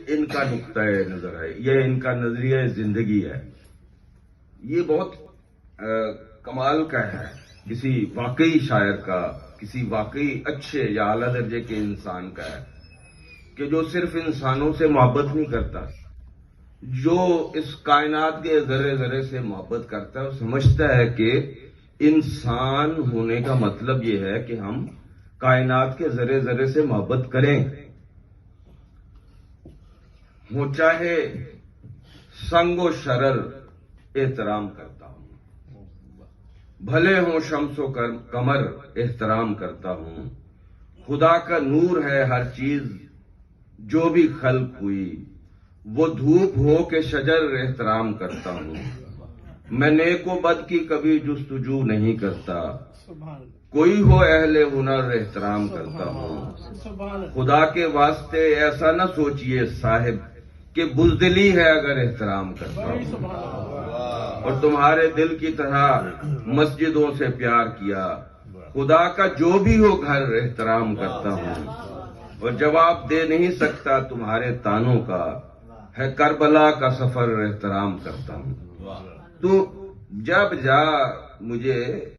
ان کا نقطۂ نظر ہے، یہ ان کا نظریہ زندگی ہے، یہ بہت کمال کا ہے کسی واقعی شاعر کا، کسی واقعی اچھے یا اعلیٰ درجے کے انسان کا ہے کہ جو صرف انسانوں سے محبت نہیں کرتا، جو اس کائنات کے ذرے ذرے سے محبت کرتا ہے، وہ سمجھتا ہے کہ انسان ہونے کا مطلب یہ ہے کہ ہم کائنات کے ذرے ذرے سے محبت کریں، وہ چاہے سنگ و شرر احترام کرتا ہوں، بھلے ہوں شمس و قمر احترام کرتا ہوں، خدا کا نور ہے ہر چیز جو بھی خلق ہوئی، وہ دھوپ ہو کے شجر احترام کرتا ہوں، میں نیک و بد کی کبھی جستجو نہیں کرتا، کوئی ہو اہل ہنر احترام کرتا ہوں، خدا کے واسطے ایسا نہ سوچئے صاحب کہ بزدلی ہے اگر احترام کرتا ہوں، اور تمہارے دل کی طرح مسجدوں سے پیار کیا، خدا کا جو بھی ہو گھر احترام کرتا ہوں، اور جواب دے نہیں سکتا تمہارے تانوں کا، ہے کربلا کا سفر احترام کرتا ہوں۔ تو جب مجھے